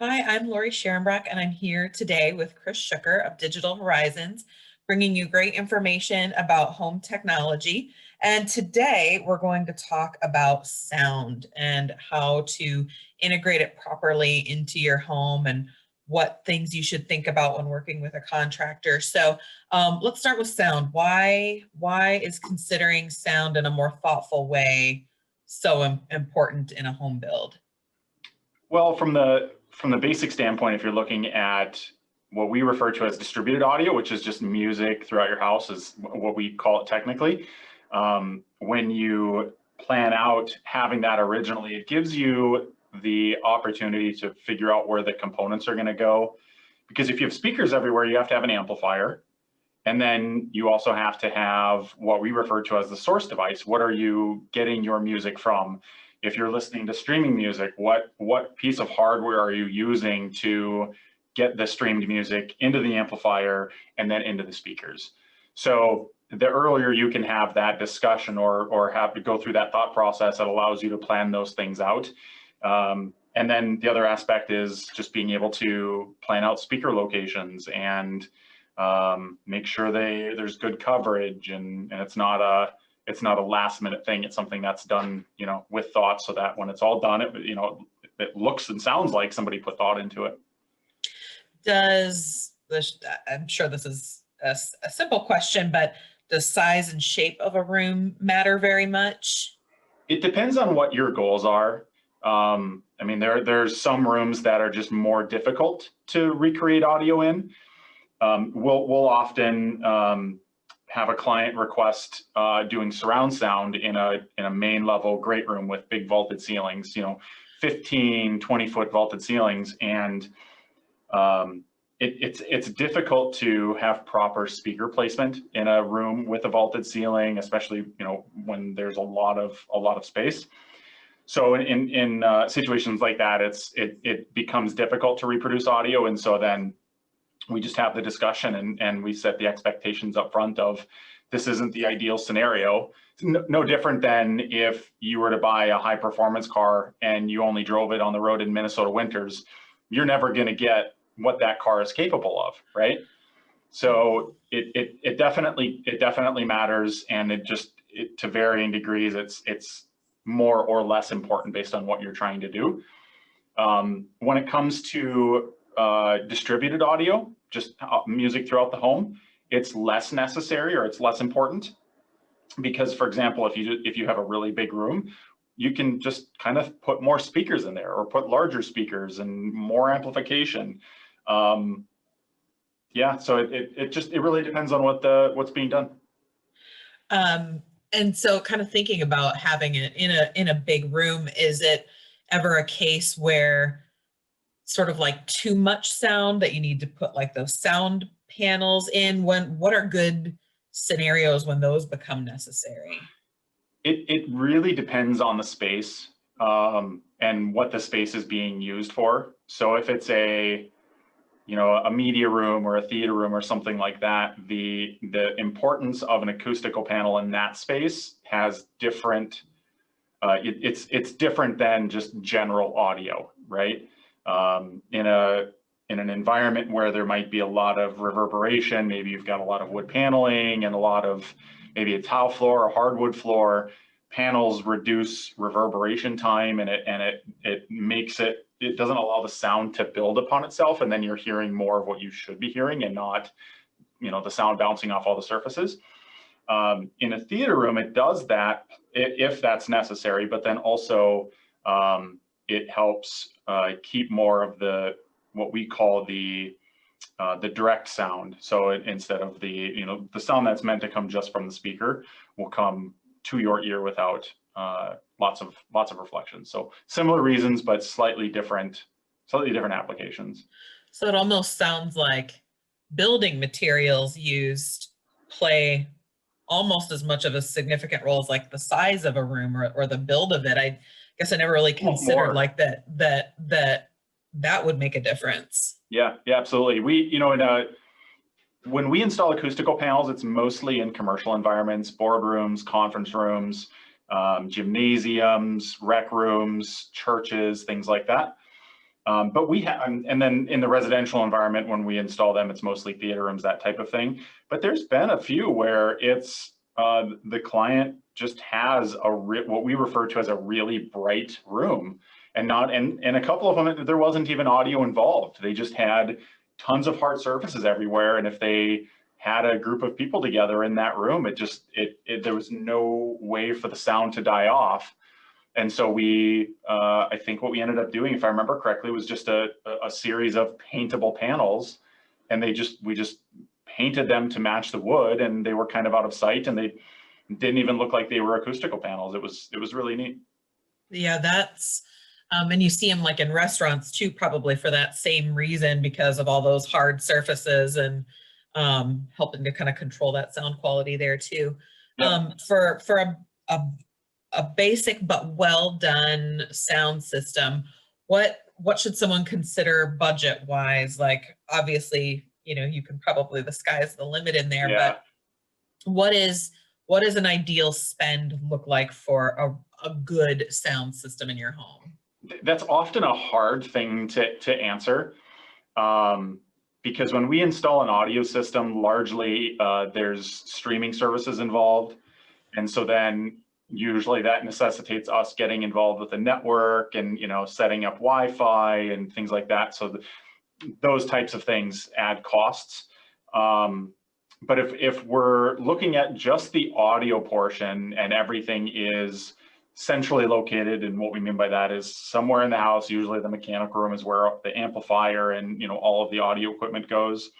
Hi, I'm Lori Sharonbrock, and I'm here today with Chris Schucker of Digital Horizons, bringing you great information about home technology. And today we're going to talk about sound and how to integrate it properly into your home and what things you should think about when working with a contractor. So let's start with sound. Why is considering sound in a more thoughtful way so important in a home build? Well, from the basic standpoint, if you're looking at what we refer to as distributed audio, which is just music throughout your house, is what we call it technically. When you plan out having that originally, it gives you the opportunity to figure out where the components are going to go. Because if you have speakers everywhere, you have to have an amplifier. And then you also have to have what we refer to as the source device. What are you getting your music from? If you're listening to streaming music, what piece of hardware are you using to get the streamed music into the amplifier and then into the speakers? So the earlier you can have that discussion or have to go through that thought process, it allows you to plan those things out. And then the other aspect is just being able to plan out speaker locations and make sure there's good coverage and it's not a last minute thing. It's something that's done, with thought, so that when it's all done, it looks and sounds like somebody put thought into it. I'm sure this is a simple question, but does size and shape of a room matter very much? It depends on what your goals are. There's some rooms that are just more difficult to recreate audio in. We'll often have a client request doing surround sound in a main level great room with big vaulted ceilings, 15, 20-foot vaulted ceilings. And it's difficult to have proper speaker placement in a room with a vaulted ceiling, especially, when there's a lot of space. So in situations like that, it becomes difficult to reproduce audio. And so then we just have the discussion and we set the expectations up front of this isn't the ideal scenario. It's no different than if you were to buy a high performance car and you only drove it on the road in Minnesota winters. You're never going to get what that car is capable of, right? So it definitely matters, and it to varying degrees, it's more or less important based on what you're trying to do. When it comes to distributed audio, just music throughout the home, it's less necessary or it's less important because, for example, if you have a really big room, you can just kind of put more speakers in there or put larger speakers and more amplification. Yeah, so it really depends on what's being done. And so kind of thinking about having it in a big room, is it ever a case where sort of like too much sound that you need to put like those sound panels in? What are good scenarios when those become necessary? It really depends on the space and what the space is being used for. So if it's a media room or a theater room or something like that, the importance of an acoustical panel in that space has different. It's different than just general audio, right? In an environment where there might be a lot of reverberation, maybe you've got a lot of wood paneling and a lot of maybe a tile floor or hardwood floor. Panels reduce reverberation time, and it makes it doesn't allow the sound to build upon itself, and then you're hearing more of what you should be hearing and not the sound bouncing off all the surfaces. In a theater room, it does that if that's necessary, but then also it helps keep more of what we call the direct sound. So instead of the sound that's meant to come just from the speaker will come to your ear without lots of reflections. So similar reasons, but slightly different applications. So it almost sounds like building materials used play almost as much of a significant role as like the size of a room or the build of it. I guess I never really considered like that would make a difference. Yeah, absolutely. When we install acoustical panels, it's mostly in commercial environments, boardrooms, conference rooms, gymnasiums, rec rooms, churches, things like that. But we have, and then in the residential environment, when we install them, it's mostly theater rooms, that type of thing. But there's been a few where it's the client just has what we refer to as a really bright room, and a couple of them there wasn't even audio involved. They just had tons of hard surfaces everywhere, and if they had a group of people together in that room, there was no way for the sound to die off. And so I think what we ended up doing, if I remember correctly, was just a series of paintable panels, and we just painted them to match the wood, and they were kind of out of sight, and they didn't even look like they were acoustical panels. It was really neat. Yeah, that's, and you see them like in restaurants too, probably for that same reason, because of all those hard surfaces and helping to kind of control that sound quality there too. Yep. For a basic but well done sound system, what should someone consider budget wise? Like, obviously, you can probably, the sky's the limit in there, Yeah. but what is an ideal spend look like for a good sound system in your home? That's often a hard thing to answer, because when we install an audio system, largely there's streaming services involved, and so then usually that necessitates us getting involved with the network and setting up Wi-Fi and things like that. So those types of things add costs. But if we're looking at just the audio portion and everything is centrally located, and what we mean by that is somewhere in the house, usually the mechanical room is where the amplifier and all of the audio equipment goes.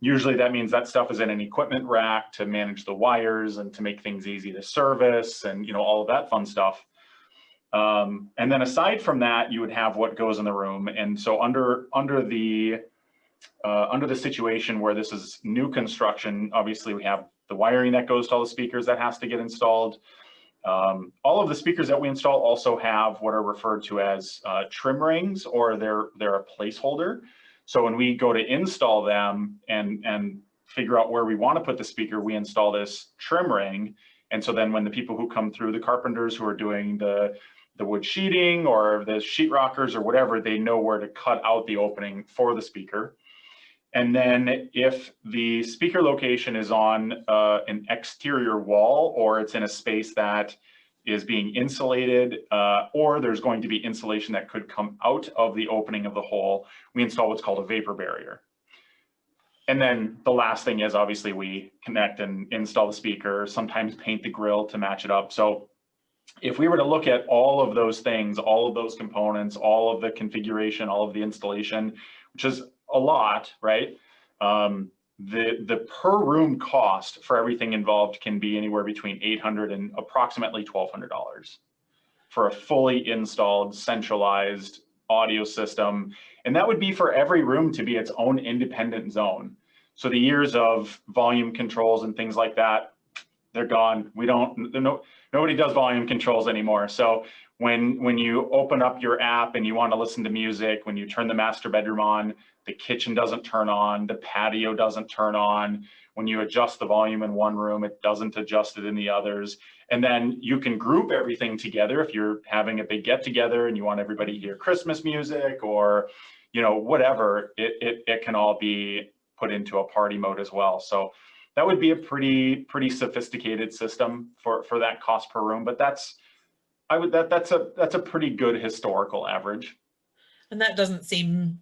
Usually that means that stuff is in an equipment rack to manage the wires and to make things easy to service and all of that fun stuff. And then aside from that, you would have what goes in the room. And so under the situation where this is new construction, obviously we have the wiring that goes to all the speakers that has to get installed. All of the speakers that we install also have what are referred to as trim rings, or they're a placeholder. So when we go to install them and figure out where we want to put the speaker, we install this trim ring. And so then when the people who come through, the carpenters who are doing the wood sheeting or the sheet rockers or whatever, they know where to cut out the opening for the speaker. And then if the speaker location is on an exterior wall, or it's in a space that is being insulated, or there's going to be insulation that could come out of the opening of the hole, we install what's called a vapor barrier. And then the last thing is, obviously, we connect and install the speaker, sometimes paint the grill to match it up. So if we were to look at all of those things, all of those components, all of the configuration, all of the installation, which is a lot, right? The per room cost for everything involved can be anywhere between $800 and approximately $1,200 for a fully installed, centralized audio system. And that would be for every room to be its own independent zone. So the years of volume controls and things like that, they're gone. Nobody does volume controls anymore. So when you open up your app and you want to listen to music, when you turn the master bedroom on, the kitchen doesn't turn on, the patio doesn't turn on. When you adjust the volume in one room, it doesn't adjust it in the others. And then you can group everything together if you're having a big get together and you want everybody to hear Christmas music or whatever, it can all be put into a party mode as well. So that would be a pretty sophisticated system for that cost per room, but that's a pretty good historical average. And that doesn't seem,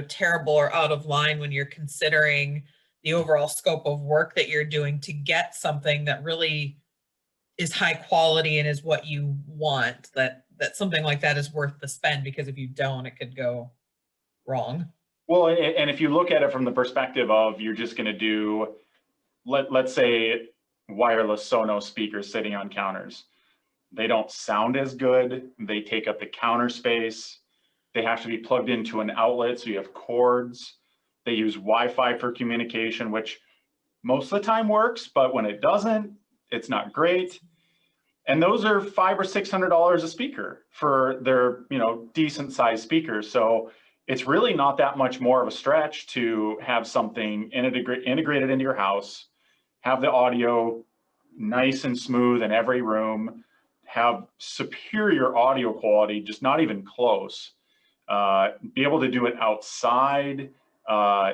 terrible or out of line when you're considering the overall scope of work that you're doing to get something that really is high quality and is what you want, that something like that is worth the spend, because if you don't, it could go wrong. Well, and if you look at it from the perspective of you're just going to do, let's say, wireless Sonos speakers sitting on counters. They don't sound as good. They take up the counter space. They have to be plugged into an outlet, so you have cords. They use Wi-Fi for communication, which most of the time works, but when it doesn't, it's not great. And those are $500 or $600 a speaker for their, decent sized speakers. So it's really not that much more of a stretch to have something integrated into your house, have the audio nice and smooth in every room, have superior audio quality, just not even close. be able to do it outside.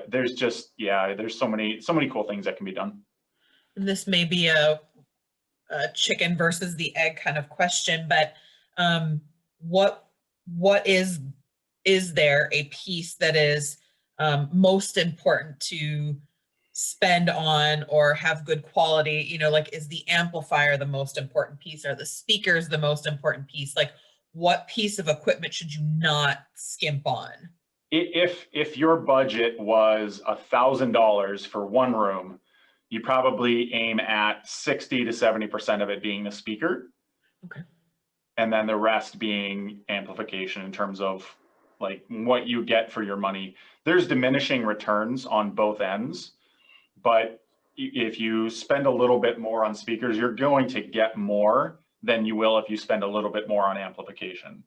There's just, yeah, there's so many cool things that can be done. And this may be a chicken versus the egg kind of question, but what is there a piece that is most important to spend on or have good quality? You know, like, is the amplifier the most important piece? Are the speakers the most important piece? Like, what piece of equipment should you not skimp on? If your budget was $1,000 for one room, you probably aim at 60 to 70% of it being the speaker. Okay. And then the rest being amplification in terms of like what you get for your money. There's diminishing returns on both ends, but if you spend a little bit more on speakers, you're going to get more than you will if you spend a little bit more on amplification.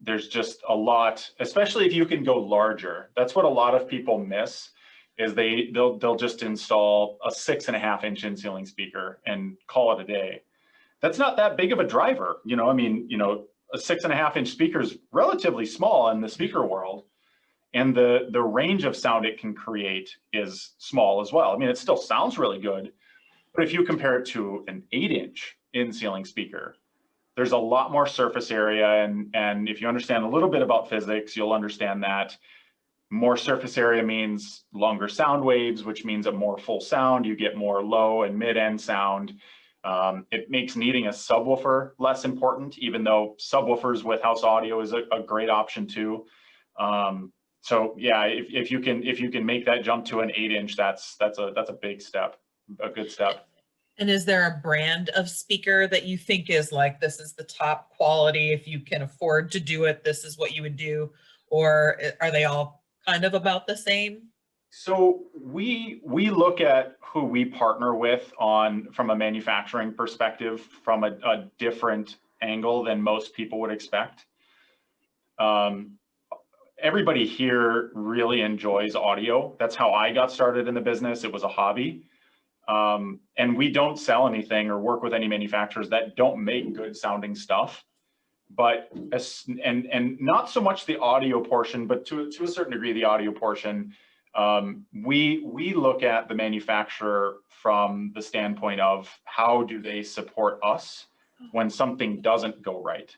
There's just a lot, especially if you can go larger. That's what a lot of people miss, is they'll just install a 6.5-inch in-ceiling speaker and call it a day. That's not that big of a driver. You know, I mean, you know, a 6.5-inch speaker is relatively small in the speaker world, and the range of sound it can create is small as well. I mean, it still sounds really good, but if you compare it to an 8-inch in-ceiling speaker, there's a lot more surface area, and if you understand a little bit about physics, you'll understand that more surface area means longer sound waves, which means a more full sound. You get more low and mid-end sound. It makes needing a subwoofer less important, even though subwoofers with house audio is a great option too. So yeah, if you can make that jump to an 8-inch, that's a big step, a good step. And is there a brand of speaker that you think is like, this is the top quality, if you can afford to do it, this is what you would do? Or are they all kind of about the same? So we look at who we partner with from a manufacturing perspective from a different angle than most people would expect. Everybody here really enjoys audio. That's how I got started in the business. It was a hobby. And we don't sell anything or work with any manufacturers that don't make good sounding stuff. But and not so much the audio portion, but to a certain degree, the audio portion, we look at the manufacturer from the standpoint of how do they support us when something doesn't go right?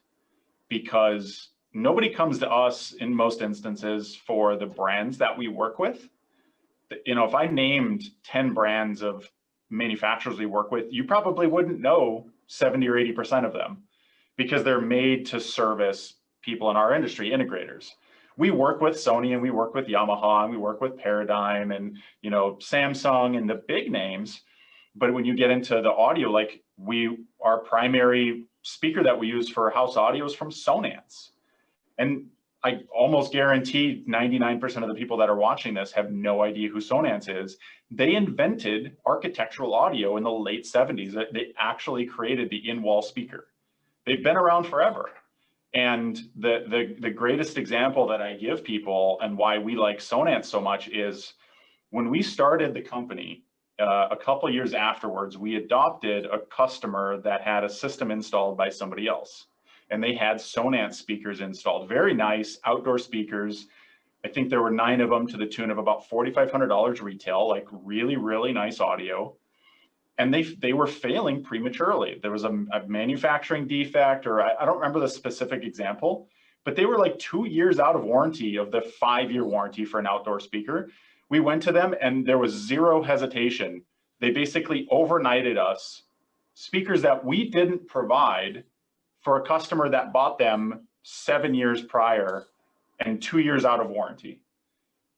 Because nobody comes to us in most instances for the brands that we work with. You know, if I named 10 brands of manufacturers we work with, you probably wouldn't know 70 or 80% of them, because they're made to service people in our industry, integrators. We work with Sony, and we work with Yamaha, and we work with Paradigm, and, you know, Samsung, and the big names. But when you get into the audio, like our primary speaker that we use for house audio is from Sonance. And I almost guarantee 99% of the people that are watching this have no idea who Sonance is. They invented architectural audio in the late 70s. They actually created the in-wall speaker. They've been around forever. And the greatest example that I give people and why we like Sonance so much is when we started the company, a couple years afterwards, we adopted a customer that had a system installed by somebody else. And they had Sonance speakers installed, very nice outdoor speakers. I think there were 9 of them to the tune of about $4,500 retail, like really, really nice audio. And they were failing prematurely. There was a manufacturing defect, or I don't remember the specific example, but they were like 2 years out of warranty of the 5-year warranty for an outdoor speaker. We went to them and there was zero hesitation. They basically overnighted us speakers that we didn't provide for a customer that bought them 7 years prior and 2 years out of warranty.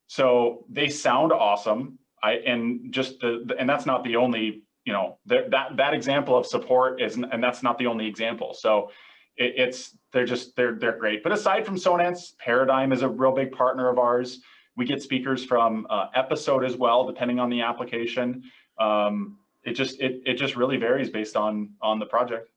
So they sound awesome. And that's not the only, you know, that example of support and that's not the only example. So they're great. But aside from Sonance, Paradigm is a real big partner of ours. We get speakers from Episode as well, depending on the application. It just really varies based on the project.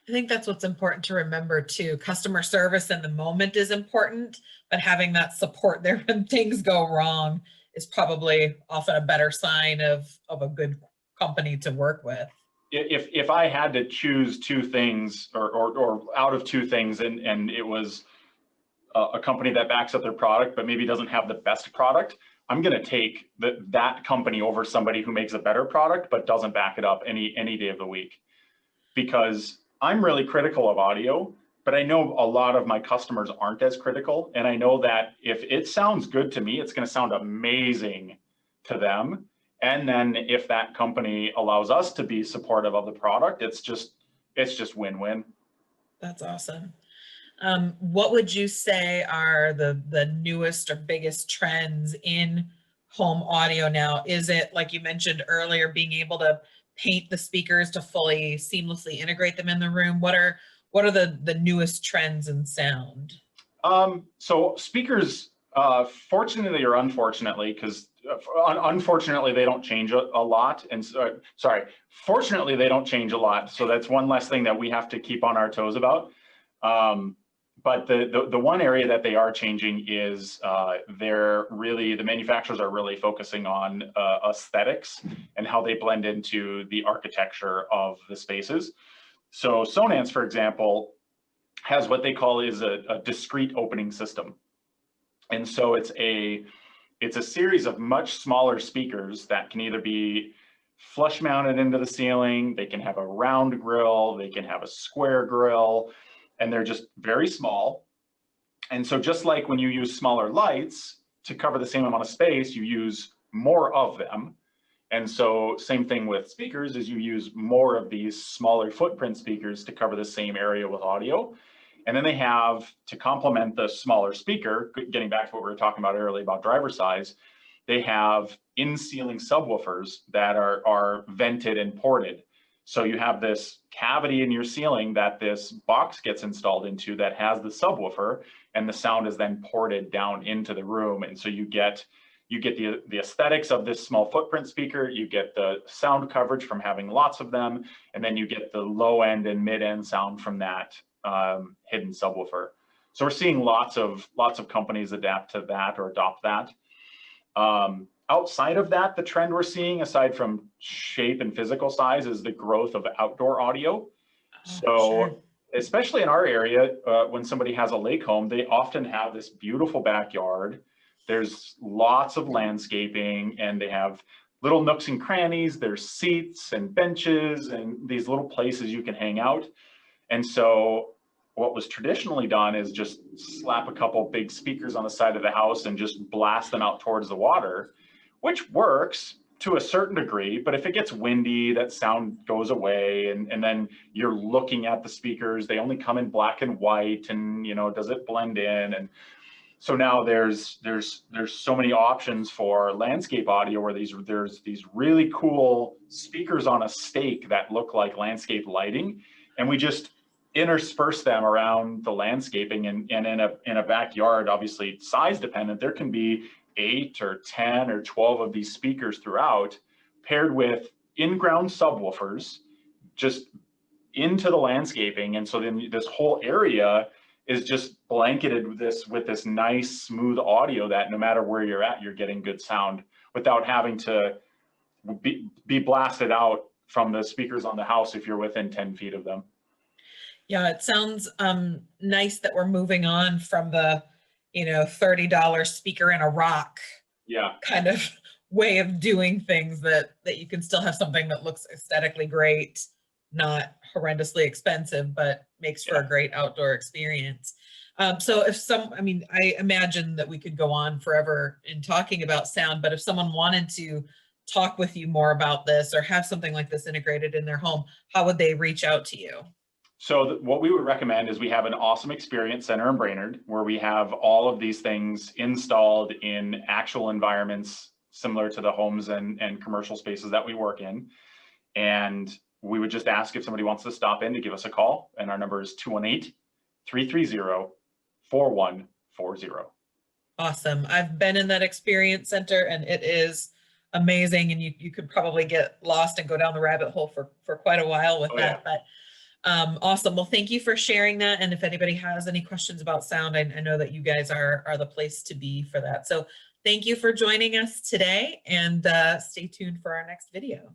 I think that's what's important to remember too. Customer service in the moment is important, but having that support there when things go wrong is probably often a better sign of a good company to work with. If I had to choose 2 things or out of 2 things, and it was a company that backs up their product, but maybe doesn't have the best product, I'm going to take that company over somebody who makes a better product, but doesn't back it up any day of the week. Because I'm really critical of audio, but I know a lot of my customers aren't as critical. And I know that if it sounds good to me, it's going to sound amazing to them. And then if that company allows us to be supportive of the product, it's just win-win. That's awesome. What would you say are the newest or biggest trends in home audio now? Is it, like you mentioned earlier, being able to paint the speakers to fully seamlessly integrate them in the room? What are the newest trends in sound? So speakers, fortunately or unfortunately, because unfortunately they don't change a lot, and sorry, fortunately they don't change a lot. So that's one less thing that we have to keep on our toes about. But the one area that they are changing is the manufacturers are really focusing on aesthetics and how they blend into the architecture of the spaces. So Sonance, for example, has what they call is a discrete opening system. And so it's a series of much smaller speakers that can either be flush mounted into the ceiling, they can have a round grill, they can have a square grill, and they're just very small. And so just like when you use smaller lights to cover the same amount of space, you use more of them. And so same thing with speakers, is you use more of these smaller footprint speakers to cover the same area with audio. And then they have, to complement the smaller speaker, getting back to what we were talking about earlier about driver size, they have in-ceiling subwoofers that are vented and ported. So you have this cavity in your ceiling that this box gets installed into that has the subwoofer, and the sound is then ported down into the room. And so you get the aesthetics of this small footprint speaker, you get the sound coverage from having lots of them, and then you get the low end and mid end sound from that hidden subwoofer. So we're seeing lots of companies adapt to that or adopt that. Outside of that, the trend we're seeing, aside from shape and physical size, is the growth of outdoor audio. So especially in our area, when somebody has a lake home, they often have this beautiful backyard. There's lots of landscaping, and they have little nooks and crannies. There's seats and benches and these little places you can hang out. And so what was traditionally done is just slap a couple big speakers on the side of the house and just blast them out towards the water, which works to a certain degree. But if it gets windy, that sound goes away, and then you're looking at the speakers, they only come in black and white, and does it blend in? And so now there's so many options for landscape audio where there's these really cool speakers on a stake that look like landscape lighting, and we just intersperse them around the landscaping. And in a backyard, obviously size dependent, there can be 8 or 10 or 12 of these speakers throughout, paired with in-ground subwoofers just into the landscaping. And so then this whole area is just blanketed with this nice smooth audio that no matter where you're at, you're getting good sound without having to be blasted out from the speakers on the house if you're within 10 feet of them. Yeah, it sounds nice that we're moving on from the $30 speaker in a rock kind of way of doing things, that you can still have something that looks aesthetically great, not horrendously expensive, but makes for a great outdoor experience. So I imagine that we could go on forever in talking about sound, but if someone wanted to talk with you more about this or have something like this integrated in their home, how would they reach out to you? So what we would recommend is we have an awesome experience center in Brainerd where we have all of these things installed in actual environments similar to the homes and commercial spaces that we work in. And we would just ask if somebody wants to stop in to give us a call. And our number is 218-330-4140. Awesome. I've been in that experience center and it is amazing. And you could probably get lost and go down the rabbit hole for quite a while with that. But awesome. Well, thank you for sharing that. And if anybody has any questions about sound, I know that you guys are the place to be for that. So thank you for joining us today, and stay tuned for our next video.